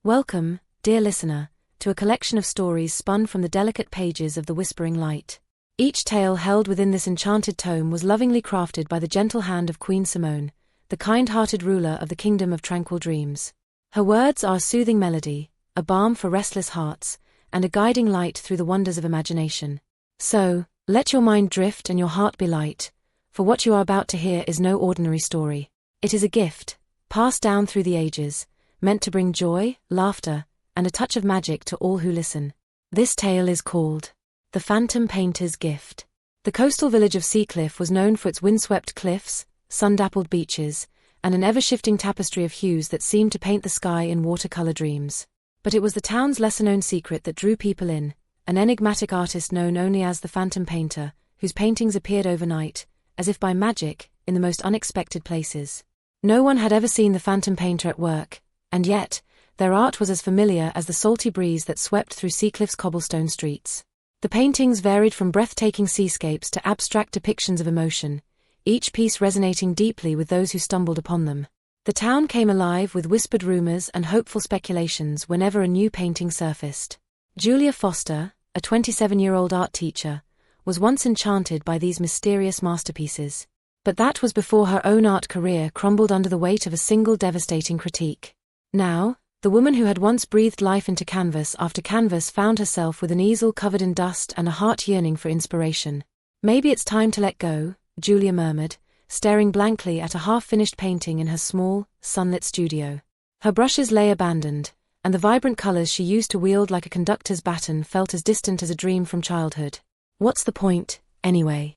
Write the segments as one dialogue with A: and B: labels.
A: Welcome, dear listener, to a collection of stories spun from the delicate pages of the Whispering Light. Each tale held within this enchanted tome was lovingly crafted by the gentle hand of Queen Simone, the kind-hearted ruler of the Kingdom of Tranquil Dreams. Her words are a soothing melody, a balm for restless hearts, and a guiding light through the wonders of imagination. So, let your mind drift and your heart be light, for what you are about to hear is no ordinary story. It is a gift, passed down through the ages, meant to bring joy, laughter, and a touch of magic to all who listen. This tale is called The Phantom Painter's Gift. The coastal village of Seacliff was known for its windswept cliffs, sun-dappled beaches, and an ever-shifting tapestry of hues that seemed to paint the sky in watercolor dreams. But it was the town's lesser-known secret that drew people in, an enigmatic artist known only as the Phantom Painter, whose paintings appeared overnight, as if by magic, in the most unexpected places. No one had ever seen the Phantom Painter at work, and yet, their art was as familiar as the salty breeze that swept through Seacliff's cobblestone streets. The paintings varied from breathtaking seascapes to abstract depictions of emotion, each piece resonating deeply with those who stumbled upon them. The town came alive with whispered rumors and hopeful speculations whenever a new painting surfaced. Julia Foster, a 27-year-old art teacher, was once enchanted by these mysterious masterpieces. But that was before her own art career crumbled under the weight of a single devastating critique. Now, the woman who had once breathed life into canvas after canvas found herself with an easel covered in dust and a heart yearning for inspiration. "Maybe it's time to let go," Julia murmured, staring blankly at a half-finished painting in her small, sunlit studio. Her brushes lay abandoned, and the vibrant colors she used to wield like a conductor's baton felt as distant as a dream from childhood. What's the point, anyway?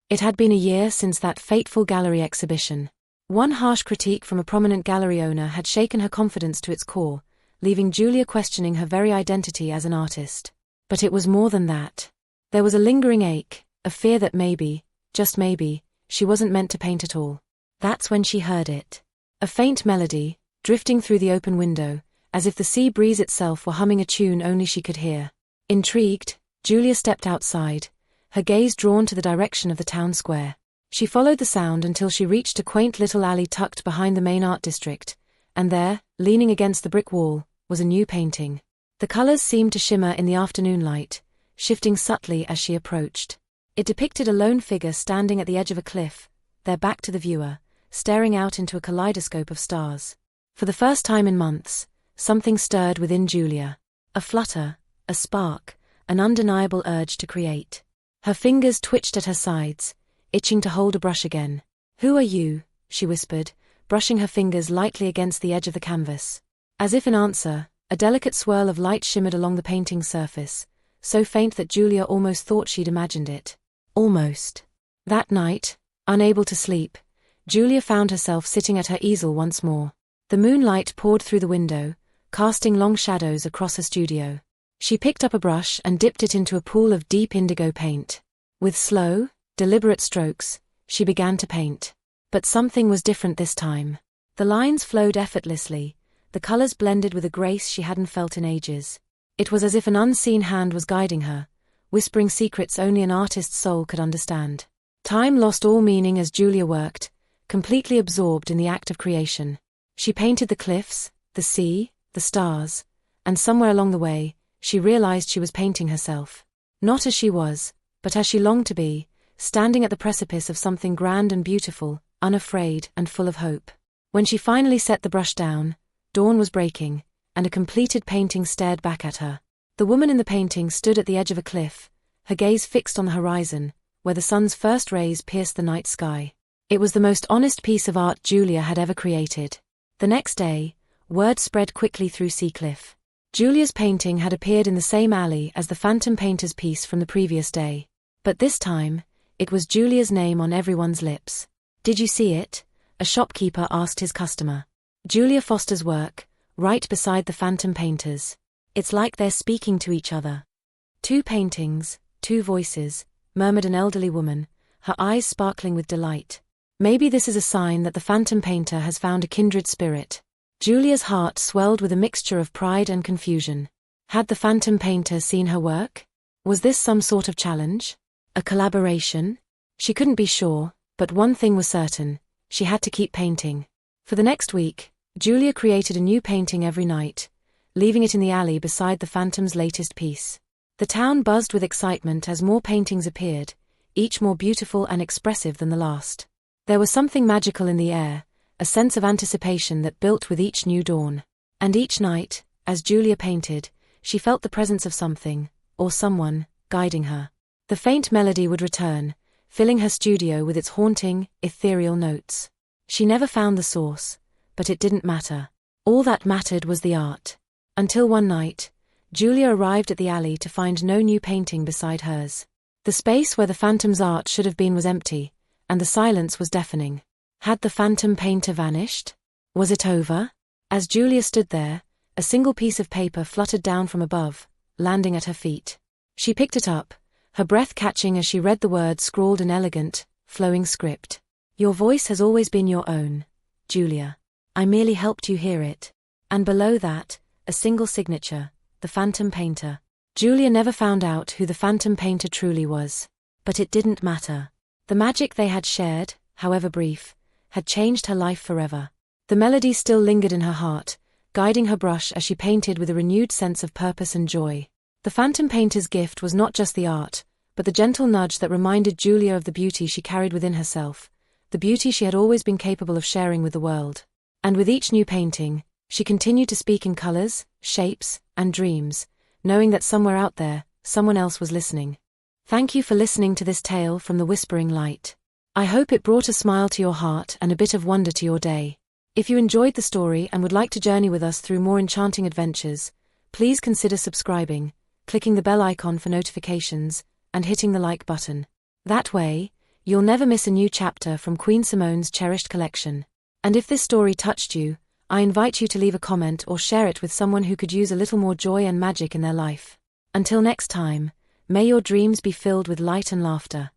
A: It had been a year since that fateful gallery exhibition. One harsh critique from a prominent gallery owner had shaken her confidence to its core, leaving Julia questioning her very identity as an artist. But it was more than that. There was a lingering ache, a fear that maybe, just maybe, she wasn't meant to paint at all. That's when she heard it. A faint melody, drifting through the open window, as if the sea breeze itself were humming a tune only she could hear. Intrigued, Julia stepped outside, her gaze drawn to the direction of the town square. She followed the sound until she reached a quaint little alley tucked behind the main art district, and there, leaning against the brick wall, was a new painting. The colors seemed to shimmer in the afternoon light, shifting subtly as she approached. It depicted a lone figure standing at the edge of a cliff, their back to the viewer, staring out into a kaleidoscope of stars. For the first time in months, something stirred within Julia. A flutter, a spark, an undeniable urge to create. Her fingers twitched at her sides, itching to hold a brush again. "Who are you?" she whispered, brushing her fingers lightly against the edge of the canvas. As if in answer, a delicate swirl of light shimmered along the painting's surface, so faint that Julia almost thought she'd imagined it. Almost. That night, unable to sleep, Julia found herself sitting at her easel once more. The moonlight poured through the window, casting long shadows across her studio. She picked up a brush and dipped it into a pool of deep indigo paint. With slow, deliberate strokes, she began to paint. But something was different this time. The lines flowed effortlessly, the colors blended with a grace she hadn't felt in ages. It was as if an unseen hand was guiding her, whispering secrets only an artist's soul could understand. Time lost all meaning as Julia worked, completely absorbed in the act of creation. She painted the cliffs, the sea, the stars, and somewhere along the way, she realized she was painting herself. Not as she was, but as she longed to be, standing at the precipice of something grand and beautiful, unafraid and full of hope. When she finally set the brush down, dawn was breaking, and a completed painting stared back at her. The woman in the painting stood at the edge of a cliff, her gaze fixed on the horizon, where the sun's first rays pierced the night sky. It was the most honest piece of art Julia had ever created. The next day, word spread quickly through Seacliff. Julia's painting had appeared in the same alley as the Phantom Painter's piece from the previous day. But this time, it was Julia's name on everyone's lips. "Did you see it?" a shopkeeper asked his customer. Julia Foster's work, right beside the Phantom Painter's. "It's like they're speaking to each other." "Two paintings, two voices," murmured an elderly woman, her eyes sparkling with delight. "Maybe this is a sign that the Phantom Painter has found a kindred spirit." Julia's heart swelled with a mixture of pride and confusion. Had the Phantom Painter seen her work? Was this some sort of challenge? A collaboration? She couldn't be sure, but one thing was certain: she had to keep painting. For the next week, Julia created a new painting every night, leaving it in the alley beside the Phantom's latest piece. The town buzzed with excitement as more paintings appeared, each more beautiful and expressive than the last. There was something magical in the air, a sense of anticipation that built with each new dawn. And each night, as Julia painted, she felt the presence of something, or someone, guiding her. The faint melody would return, filling her studio with its haunting, ethereal notes. She never found the source, but it didn't matter. All that mattered was the art. Until one night, Julia arrived at the alley to find no new painting beside hers. The space where the Phantom's art should have been was empty, and the silence was deafening. Had the Phantom painter vanished? Was it over? As Julia stood there, a single piece of paper fluttered down from above, landing at her feet. She picked it up, her breath catching as she read the words scrawled in elegant, flowing script. "Your voice has always been your own, Julia. I merely helped you hear it." And below that, a single signature, the Phantom painter. Julia never found out who the Phantom painter truly was. But it didn't matter. The magic they had shared, however brief, had changed her life forever. The melody still lingered in her heart, guiding her brush as she painted with a renewed sense of purpose and joy. The Phantom painter's gift was not just the art, but the gentle nudge that reminded Julia of the beauty she carried within herself, the beauty she had always been capable of sharing with the world. And with each new painting, she continued to speak in colors, shapes, and dreams, knowing that somewhere out there, someone else was listening. Thank you for listening to this tale from the Whispering Light. I hope it brought a smile to your heart and a bit of wonder to your day. If you enjoyed the story and would like to journey with us through more enchanting adventures, please consider subscribing, clicking the bell icon for notifications, and hitting the like button. That way, you'll never miss a new chapter from Queen Simone's cherished collection. And if this story touched you, I invite you to leave a comment or share it with someone who could use a little more joy and magic in their life. Until next time, may your dreams be filled with light and laughter.